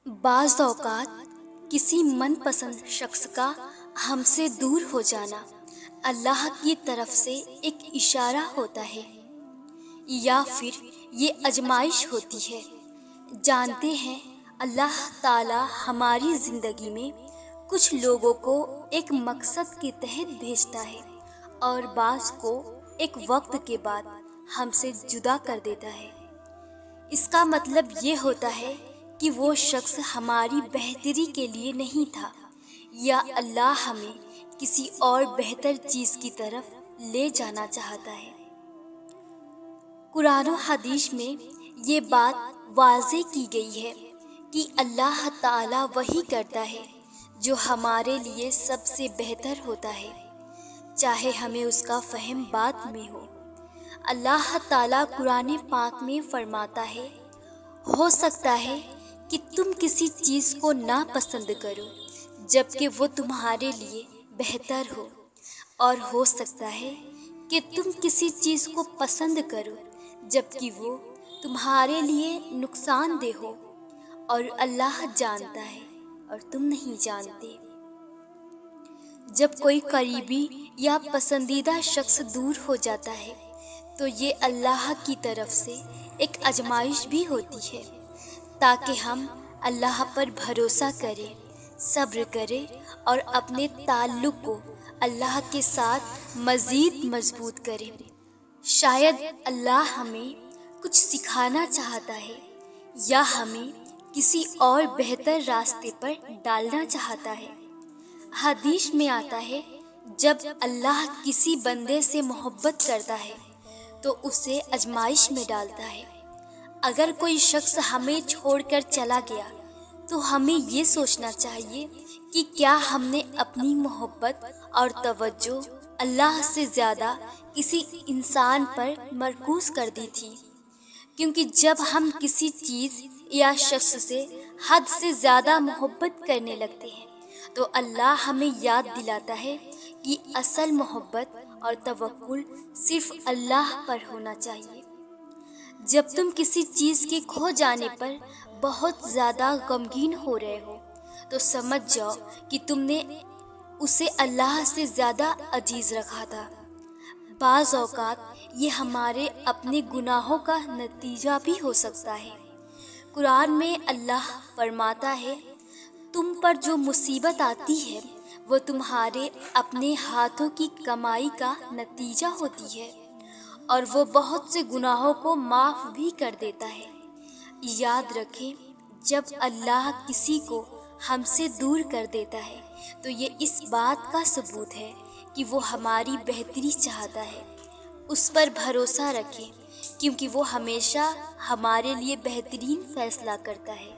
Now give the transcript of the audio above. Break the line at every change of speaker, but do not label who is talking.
بعض اوقات کسی من پسند شخص کا ہم سے دور ہو جانا اللہ کی طرف سے ایک اشارہ ہوتا ہے یا پھر یہ آزمائش ہوتی ہے۔ جانتے ہیں اللہ تعالی ہماری زندگی میں کچھ لوگوں کو ایک مقصد کے تحت بھیجتا ہے اور بعض کو ایک وقت کے بعد ہم سے جدا کر دیتا ہے۔ اس کا مطلب یہ ہوتا ہے کہ وہ شخص ہماری بہتری کے لیے نہیں تھا یا اللہ ہمیں کسی اور بہتر چیز کی طرف لے جانا چاہتا ہے۔ قرآن و حدیث میں یہ بات واضح کی گئی ہے کہ اللہ تعالیٰ وہی کرتا ہے جو ہمارے لیے سب سے بہتر ہوتا ہے، چاہے ہمیں اس کا فہم بعد میں ہو۔ اللہ تعالیٰ قرآن پاک میں فرماتا ہے، ہو سکتا ہے کہ تم کسی چیز کو ناپسند کرو جبکہ وہ تمہارے لیے بہتر ہو، اور ہو سکتا ہے کہ تم کسی چیز کو پسند کرو جبکہ وہ تمہارے لیے نقصان دہ ہو، اور اللہ جانتا ہے اور تم نہیں جانتے۔ جب کوئی قریبی یا پسندیدہ شخص دور ہو جاتا ہے تو یہ اللہ کی طرف سے ایک آزمائش بھی ہوتی ہے تاکہ ہم اللہ پر بھروسہ کریں، صبر کریں اور اپنے تعلق کو اللہ کے ساتھ مزید مضبوط کریں۔ شاید اللہ ہمیں کچھ سکھانا چاہتا ہے یا ہمیں کسی اور بہتر راستے پر ڈالنا چاہتا ہے۔ حدیث میں آتا ہے، جب اللہ کسی بندے سے محبت کرتا ہے تو اسے آزمائش میں ڈالتا ہے۔ اگر کوئی شخص ہمیں چھوڑ کر چلا گیا تو ہمیں یہ سوچنا چاہیے کہ کیا ہم نے اپنی محبت اور توجہ اللہ سے زیادہ کسی انسان پر مرکوز کر دی تھی، کیونکہ جب ہم کسی چیز یا شخص سے حد سے زیادہ محبت کرنے لگتے ہیں تو اللہ ہمیں یاد دلاتا ہے کہ اصل محبت اور توکل صرف اللہ پر ہونا چاہیے۔ جب تم کسی چیز کے کھو جانے پر بہت زیادہ غمگین ہو رہے ہو تو سمجھ جاؤ کہ تم نے اسے اللہ سے زیادہ عزیز رکھا تھا۔ بعض اوقات یہ ہمارے اپنے گناہوں کا نتیجہ بھی ہو سکتا ہے۔ قرآن میں اللہ فرماتا ہے، تم پر جو مصیبت آتی ہے وہ تمہارے اپنے ہاتھوں کی کمائی کا نتیجہ ہوتی ہے، اور وہ بہت سے گناہوں کو معاف بھی کر دیتا ہے۔ یاد رکھیں، جب اللہ کسی کو ہم سے دور کر دیتا ہے تو یہ اس بات کا ثبوت ہے کہ وہ ہماری بہتری چاہتا ہے۔ اس پر بھروسہ رکھیں کیونکہ وہ ہمیشہ ہمارے لیے بہترین فیصلہ کرتا ہے۔